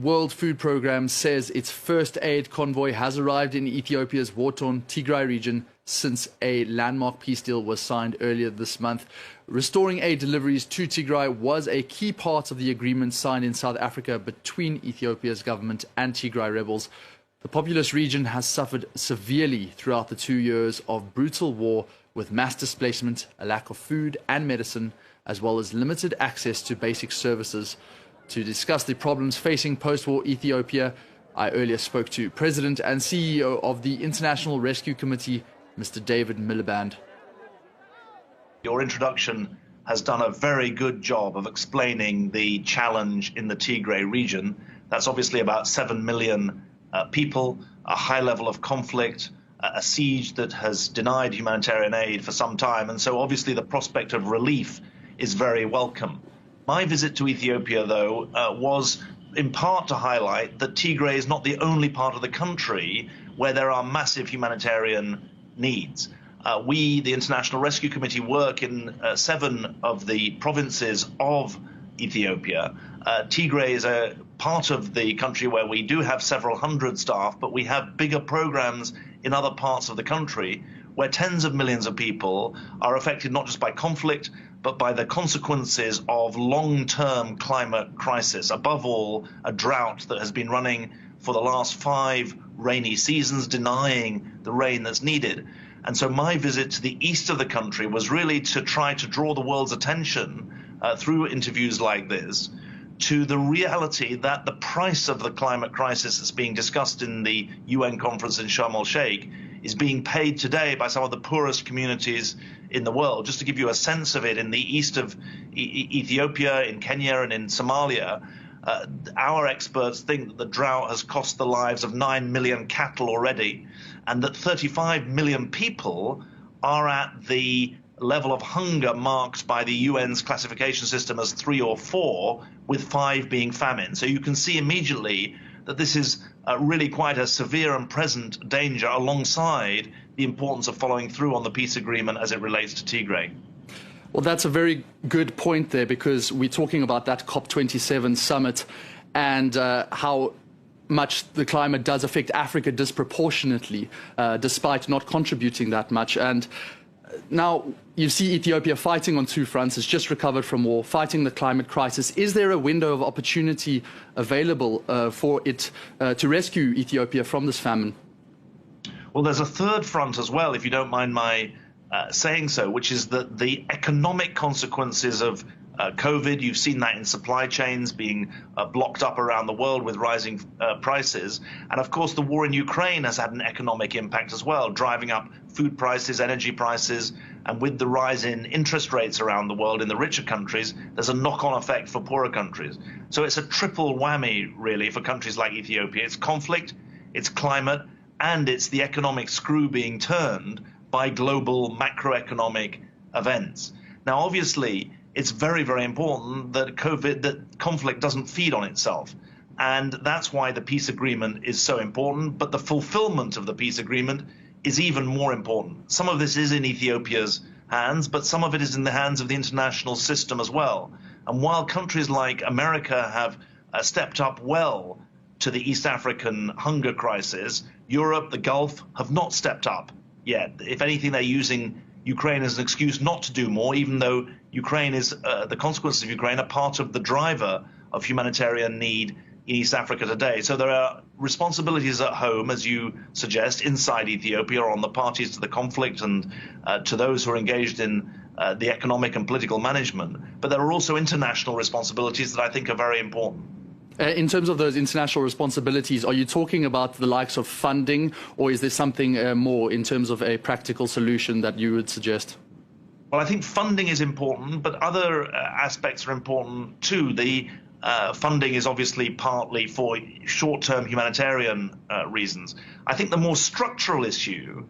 World Food Programme says its first aid convoy has arrived in Ethiopia's war-torn Tigray region since a landmark peace deal was signed earlier this month. Restoring aid deliveries to Tigray was a key part of the agreement signed in South Africa between Ethiopia's government and Tigray rebels. The populous region has suffered severely throughout the 2 years of brutal war, with mass displacement, a lack of food and medicine, as well as limited access to basic services. To discuss the problems facing post-war Ethiopia, I earlier spoke to President and CEO of the International Rescue Committee, Mr. David Miliband. Your introduction has done a very good job of explaining the challenge in the Tigray region. That's obviously about 7 million people, a high level of conflict, a siege that has denied humanitarian aid for some time, and so obviously the prospect of relief is very welcome. My visit to Ethiopia, though, was in part to highlight that Tigray is not the only part of the country where there are massive humanitarian needs. We, the International Rescue Committee, work in 7 of the provinces of Ethiopia. Tigray is a part of the country where we do have several hundred staff, but we have bigger programs in other parts of the country where tens of millions of people are affected not just by conflict, but by the consequences of long-term climate crisis. Above all, a drought that has been running for the last 5 rainy seasons, denying the rain that's needed. And so my visit to the east of the country was really to try to draw the world's attention through interviews like this to the reality that the price of the climate crisis that's being discussed in the UN conference in Sharm el-Sheikh is being paid today by some of the poorest communities in the world. Just to give you a sense of it, in the east of Ethiopia, in Kenya and in Somalia, our experts think that the drought has cost the lives of 9 million cattle already, and that 35 million people are at the level of hunger marked by the UN's classification system as 3 or 4, with 5 being famine. So you can see immediately that this is really quite a severe and present danger, alongside the importance of following through on the peace agreement as it relates to Tigray. Well, that's a very good point there, because we're talking about that COP27 summit and how much the climate does affect Africa disproportionately, despite not contributing that much. And now you see Ethiopia fighting on 2 fronts. It's just recovered from war, fighting the climate crisis. Is there a window of opportunity available for it to rescue Ethiopia from this famine? Well, there's a third front as well, if you don't mind my saying so, which is that the economic consequences of COVID, you've seen that in supply chains being blocked up around the world with rising prices. And of course, the war in Ukraine has had an economic impact as well, driving up food prices, energy prices. And with the rise in interest rates around the world in the richer countries, there's a knock-on effect for poorer countries. So it's a triple whammy, really, for countries like Ethiopia. It's conflict, it's climate, and it's the economic screw being turned by global macroeconomic events. Now, obviously, it's very, very important that conflict doesn't feed on itself. And that's why the peace agreement is so important. But the fulfillment of the peace agreement is even more important. Some of this is in Ethiopia's hands, but some of it is in the hands of the international system as well. And while countries like America have stepped up well to the East African hunger crisis, Europe, the Gulf, have not stepped up yet. If anything, they're using Ukraine as an excuse not to do more, even though Ukraine is the consequences of Ukraine are part of the driver of humanitarian need in East Africa today. So there are responsibilities at home, as you suggest, inside Ethiopia, on the parties to the conflict and to those who are engaged in the economic and political management. But there are also international responsibilities that I think are very important. In terms of those international responsibilities, are you talking about the likes of funding, or is there something more in terms of a practical solution that you would suggest? Well, I think funding is important, but other aspects are important too. The funding is obviously partly for short-term humanitarian reasons. I think the more structural issue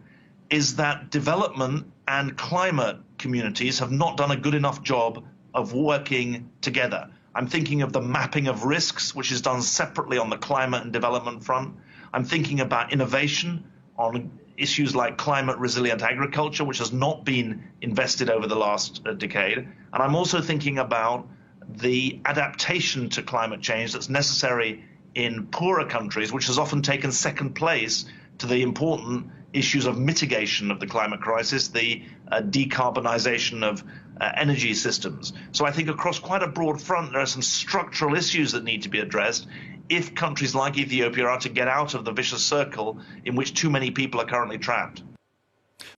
is that development and climate communities have not done a good enough job of working together. I'm thinking of the mapping of risks, which is done separately on the climate and development front. I'm thinking about innovation on issues like climate resilient agriculture, which has not been invested over the last decade. And I'm also thinking about the adaptation to climate change that's necessary in poorer countries, which has often taken second place to the important issues of mitigation of the climate crisis, the decarbonization of energy systems. So I think across quite a broad front, there are some structural issues that need to be addressed if countries like Ethiopia are to get out of the vicious circle in which too many people are currently trapped.